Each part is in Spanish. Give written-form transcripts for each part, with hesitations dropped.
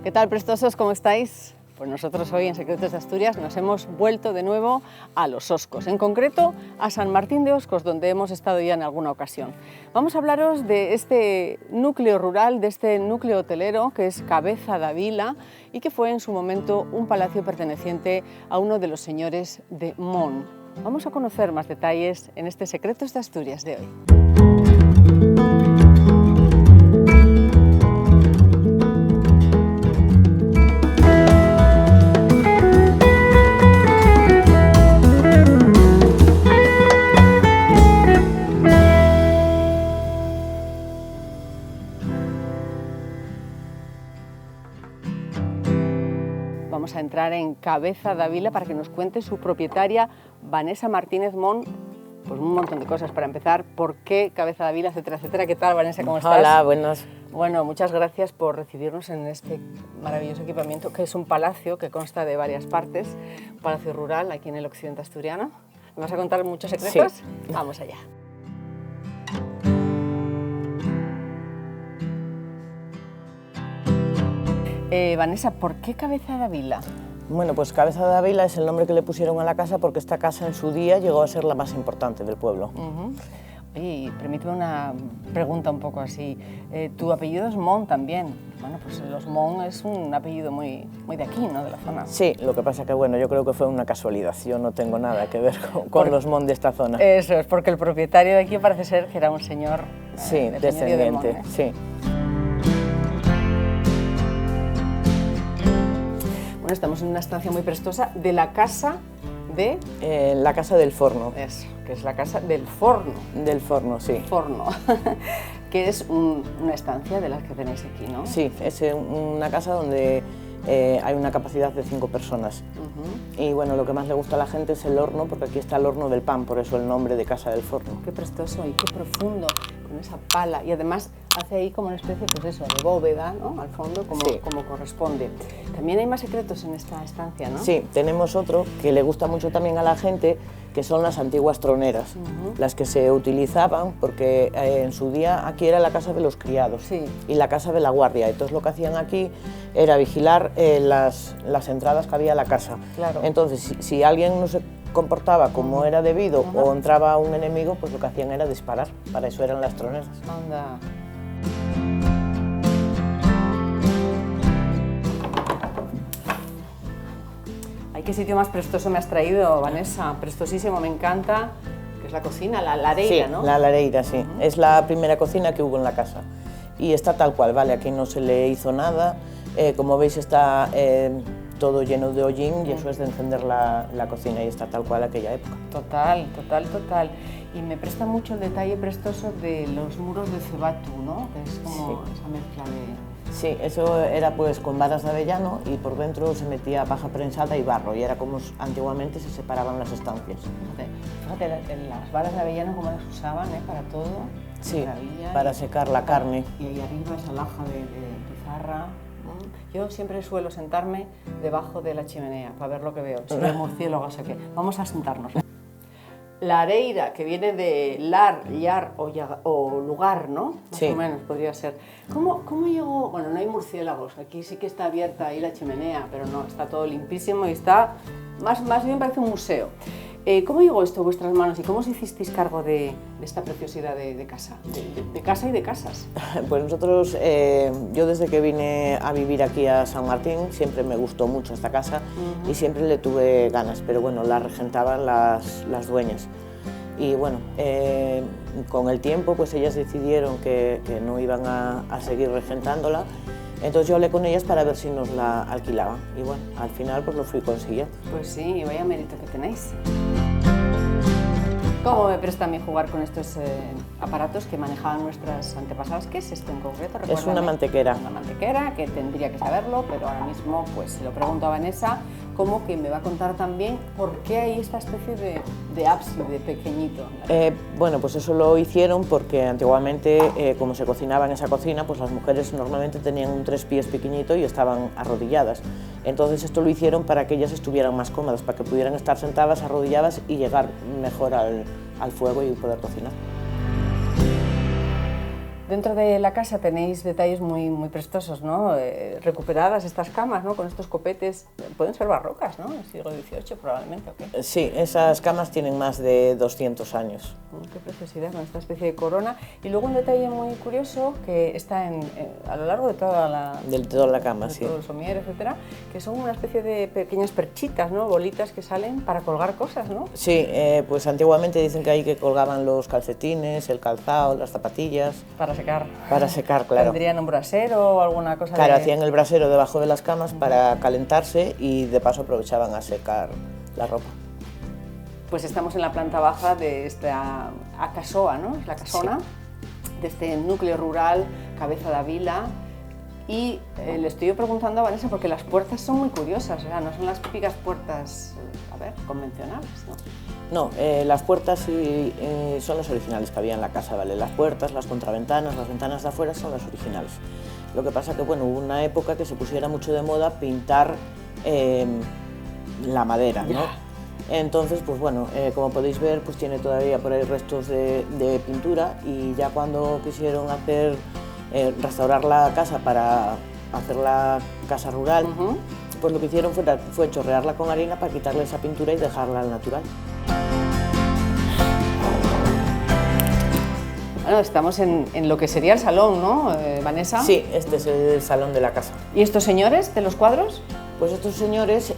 ¿Qué tal, prestosos? ¿Cómo estáis? Pues nosotros hoy en Secretos de Asturias nos hemos vuelto de nuevo a Los Oscos, en concreto a San Martín de Oscos, donde hemos estado ya en alguna ocasión. Vamos a hablaros de este núcleo rural, de este núcleo hotelero que es Cabeza da Vila y que fue en su momento un palacio perteneciente a uno de los señores de Mon. Vamos a conocer más detalles en este Secretos de Asturias de hoy. Vamos a entrar en Cabeza da Vila para que nos cuente su propietaria, Vanessa Martínez Mon, pues un montón de cosas. Para empezar, ¿por qué Cabeza da Vila, etcétera, etcétera? ¿Qué tal, Vanessa? ¿Cómo estás? Hola, buenos. Bueno, muchas gracias por recibirnos en este maravilloso equipamiento, que es un palacio que consta de varias partes, un palacio rural aquí en el occidente asturiano. ¿Me vas a contar muchos secretos? Sí. Vamos allá. Vanessa, ¿por qué Cabeza da Vila? Bueno, pues Cabeza da Vila es el nombre que le pusieron a la casa porque esta casa en su día llegó a ser la más importante del pueblo. Oye, permíteme una pregunta un poco así. Tu apellido es Mon también. Bueno, pues los Mon es un apellido muy de aquí, ¿no? De la zona. Sí, lo que pasa que, bueno, yo creo que fue una casualidad. Yo no tengo nada que ver con los Mon de esta zona. Eso es, porque el propietario de aquí parece ser que era un señor sí, descendiente, de Mon, sí. Bueno, estamos en una estancia muy prestosa de la casa de... la casa del forno. Eso, que es la casa del forno. Del forno, sí. Forno, que es una estancia de las que tenéis aquí, ¿no? Sí, es una casa donde hay una capacidad de 5 personas. Y bueno, lo que más le gusta a la gente es el horno, porque aquí está el horno del pan, por eso el nombre de Casa del Forno. Qué prestoso y qué profundo, con esa pala. Y además hace ahí como una especie, pues eso, de bóveda, ¿no? Al fondo, como, sí, como corresponde. También hay más secretos en esta estancia, ¿no? Sí, tenemos otro que le gusta mucho también a la gente, que son las antiguas troneras, las que se utilizaban porque en su día aquí era la casa de los criados y la casa de la guardia. Entonces lo que hacían aquí era vigilar las entradas que había a la casa. Claro. Entonces si alguien no se comportaba como era debido o entraba un enemigo, pues lo que hacían era disparar. Para eso eran las troneras. Anda. Ay, qué sitio más prestoso me has traído, Vanessa. Prestosísimo, me encanta. Que es la cocina, la lareira, sí, ¿no? La lareira, sí. Es la primera cocina que hubo en la casa. Y está tal cual, ¿vale? Aquí no se le hizo nada. Como veis está todo lleno de hollín y eso es de encender la cocina y está tal cual aquella época. Total, total, total. Y me presta mucho el detalle prestoso de los muros de cebatu, ¿no? Que es como esa mezcla de... Sí, eso era pues con varas de avellano y por dentro se metía paja prensada y barro y era como antiguamente se separaban las estancias. Fíjate las varas de avellano como las usaban, para todo. Sí, para secar la carne. Y ahí arriba esa laja de pizarra. Yo siempre suelo sentarme debajo de la chimenea para ver lo que veo. Si veo murciélagos o qué. Vamos a sentarnos. La areira, que viene de lar, llar o lugar, ¿no? Más o menos podría ser. ¿Cómo llegó? Bueno, no hay murciélagos, aquí sí que está abierta ahí la chimenea, pero no, está todo limpísimo y está, más bien parece un museo. ¿Cómo llegó esto a vuestras manos y cómo os hicisteis cargo de esta preciosidad de casa, de casa y de casas? Pues nosotros, yo desde que vine a vivir aquí a San Martín, siempre me gustó mucho esta casa y siempre le tuve ganas, pero bueno, la regentaban las dueñas. Y bueno, con el tiempo pues ellas decidieron que no iban a seguir regentándola. Entonces yo hablé con ellas para ver si nos la alquilaban y bueno, al final pues lo fui consiguiendo. Pues sí, vaya mérito que tenéis. ¿Cómo me presta a mí jugar con estos aparatos que manejaban nuestras antepasadas? ¿Qué es esto en concreto? Es una mantequera. Una mantequera, que tendría que saberlo, pero ahora mismo pues se lo pregunto a Vanessa, como que me va a contar también por qué hay esta especie de ábside pequeñito. Bueno, pues eso lo hicieron porque antiguamente, como se cocinaba en esa cocina, pues las mujeres normalmente tenían un 3 pies pequeñito y estaban arrodilladas. Entonces esto lo hicieron para que ellas estuvieran más cómodas, para que pudieran estar sentadas, arrodilladas y llegar mejor al fuego y poder cocinar. Dentro de la casa tenéis detalles muy prestosos, ¿no? Recuperadas estas camas, ¿no? Con estos copetes, pueden ser barrocas, ¿no? Del siglo XVIII probablemente, ¿o qué? Sí, esas camas tienen más de 200 años. Qué preciosidad con esta especie de corona. Y luego un detalle muy curioso que está a lo largo de toda la cama, de sí. todo el somier, etcétera, que son una especie de pequeñas perchitas, ¿no? Bolitas que salen para colgar cosas, ¿no? Sí, pues antiguamente dicen que ahí que colgaban los calcetines, el calzado, las zapatillas. Para secar. Para secar, claro. ¿Tendrían un brasero o alguna cosa? Claro, hacían el brasero debajo de las camas para calentarse y de paso aprovechaban a secar la ropa. Pues estamos en la planta baja de esta casoa, ¿no? Es la casona, sí, de este núcleo rural, Cabeza de Vila. Y le estoy yo preguntando a Vanessa porque las puertas son muy curiosas, o sea, no son las típicas puertas, convencionales, ¿no? No, las puertas sí, son las originales que había en la casa, ¿vale? Las puertas, las contraventanas, las ventanas de afuera son las originales. Lo que pasa que, bueno, hubo una época que se pusiera mucho de moda pintar la madera, ¿no? Entonces, pues bueno, como podéis ver, pues tiene todavía por ahí restos de pintura y ya cuando quisieron restaurar la casa para hacer la casa rural, pues lo que hicieron fue chorrearla con harina para quitarle esa pintura y dejarla al natural. Bueno, estamos en lo que sería el salón, ¿no, Vanessa? Sí, este es el salón de la casa. ¿Y estos señores de los cuadros? Pues estos señores,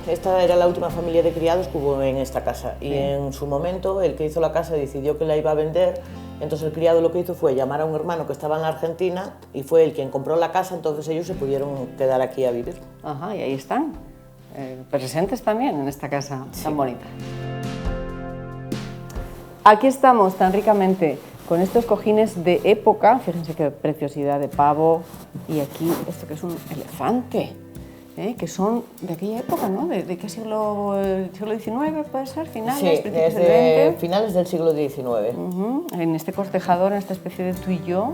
esta era la última familia de criados que hubo en esta casa y en su momento el que hizo la casa decidió que la iba a vender, entonces el criado lo que hizo fue llamar a un hermano que estaba en la Argentina y fue él quien compró la casa, entonces ellos se pudieron quedar aquí a vivir. Ajá, y ahí están, presentes también en esta casa tan bonita. Aquí estamos tan ricamente con estos cojines de época, fíjense qué preciosidad de pavo, y aquí esto que es un elefante. Que son de aquella época, ¿no? ¿De qué siglo? ¿El siglo XIX puede ser? ¿Finales? Sí, ¿Principios del XX? Finales del siglo XIX. En este cortejador, en esta especie de tú y yo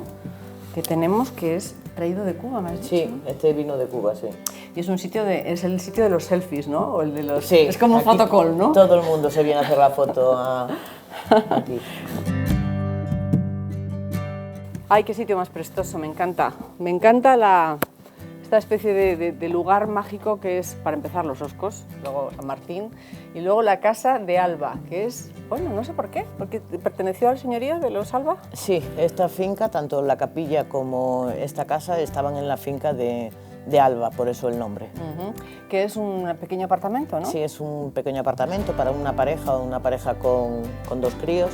que tenemos, que es traído de Cuba, ¿me has dicho? Sí, este vino de Cuba, sí. Y es es el sitio de los selfies, ¿no? O el de los, sí, es como un fotocall, ¿no? Todo el mundo se viene a hacer la foto aquí. Ay, qué sitio más prestoso, me encanta. Me encanta esta especie de lugar mágico que es, para empezar, Los Oscos, luego San Martín, y luego la casa de Alba, que es, bueno, no sé por qué, porque perteneció al señorío de los Alba. Sí, esta finca, tanto la capilla como esta casa, estaban en la finca de Alba, por eso el nombre. Que es un pequeño apartamento, ¿no? Sí, es un pequeño apartamento para una pareja o una pareja con dos críos,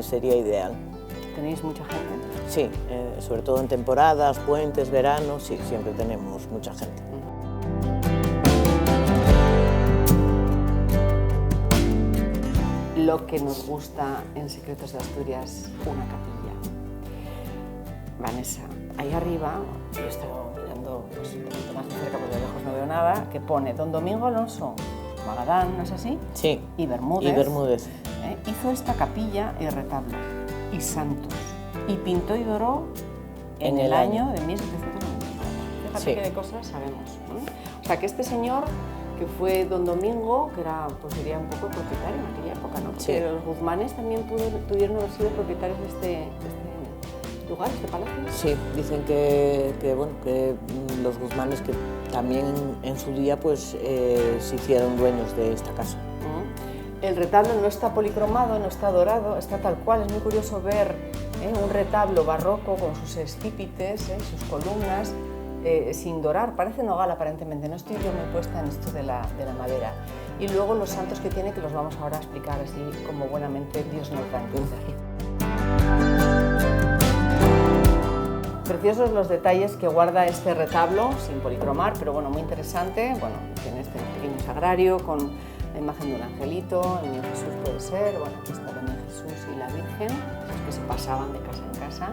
sería ideal. ¿Tenéis mucha gente? Sí, sobre todo en temporadas, puentes, veranos, sí, siempre tenemos mucha gente. Lo que nos gusta en Secretos de Asturias, una capilla. Vanessa, ahí arriba, yo estoy mirando pues, un poquito más de cerca porque de lejos no veo nada, que pone Don Domingo Alonso Magadán, ¿no es así? Sí. Y Bermúdez. Y Bermúdez. Hizo esta capilla y retablo, y santos, y pintó y doró en el año de 1794. Fíjate sí. qué de cosas sabemos, ¿no? O sea, que este señor, que fue Don Domingo, que era, pues sería un poco el propietario en aquella época, ¿no? Porque sí. los Guzmanes también pudieron haber sido propietarios de este lugar, este palacio. Sí, dicen que los Guzmanes que también en su día pues, se hicieron dueños de esta casa. El retablo no está policromado, no está dorado, está tal cual. Es muy curioso ver un retablo barroco con sus estípites, sus columnas, sin dorar. Parece nogal aparentemente, no estoy yo muy puesta en esto de la madera. Y luego los santos que tiene, que los vamos ahora a explicar así como buenamente Dios nos da a entender. Preciosos los detalles que guarda este retablo, sin policromar, pero bueno, muy interesante. Bueno, tiene este pequeño sagrario con la imagen de un angelito, el niño Jesús puede ser, bueno, aquí está el niño Jesús y la Virgen, los que se pasaban de casa en casa,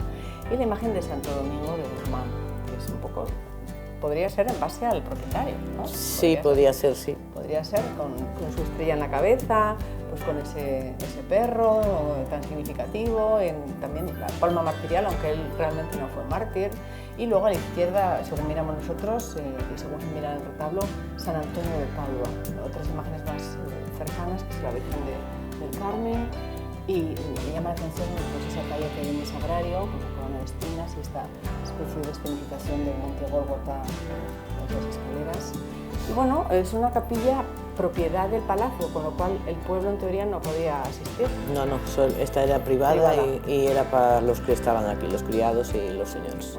y la imagen de Santo Domingo de Guzmán, que es un poco, podría ser en base al propietario, ¿no? Sí, podría ser, sí. Podría ser con su estrella en la cabeza, pues con ese perro tan significativo, también la palma martirial, aunque él realmente no fue mártir. Y luego a la izquierda, según miramos nosotros, y según se mira en el retablo, San Antonio de Padua. Otras imágenes más cercanas, que es la Virgen del Carmen. Y me llama la atención pues, esa talla que hay en el sagrario, como corona de espinas y esta especie de escenificación del Monte Gólgota, las escaleras. Y bueno, es una capilla propiedad del palacio, con lo cual el pueblo en teoría no podía asistir. No, esta era privada. Y era para los que estaban aquí, los criados y los señores.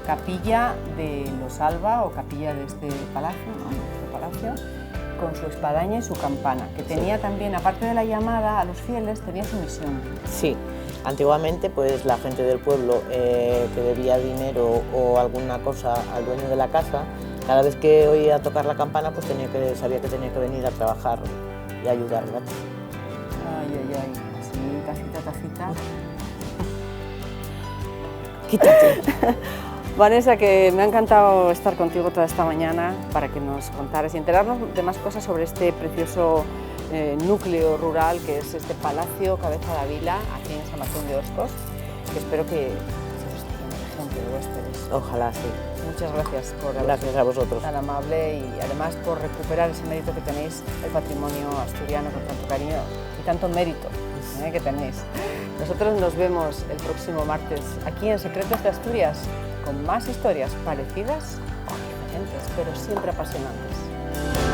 Capilla de los Alba, o capilla de este palacio, ¿no? Este palacio, con su espadaña y su campana, que tenía también, aparte de la llamada a los fieles, tenía su misión. Sí, antiguamente pues la gente del pueblo que debía dinero o alguna cosa al dueño de la casa, cada vez que oía tocar la campana pues sabía que tenía que venir a trabajar y ayudar gratis. Ay, así, tacita. Quítate. Vanessa, que me ha encantado estar contigo toda esta mañana para que nos contaras y enterarnos de más cosas sobre este precioso núcleo rural que es este Palacio Cabeza de Ávila, aquí en San Martín de Oscos, que espero que se os llene de gente, de huéspedes. Ojalá, sí. Muchas gracias por Gracias a vosotros. tan amable y además por recuperar ese mérito que tenéis, el patrimonio asturiano con tanto cariño y tanto mérito que tenéis. Nosotros nos vemos el próximo martes aquí en Secretos de Asturias, con más historias parecidas o diferentes, pero siempre apasionantes.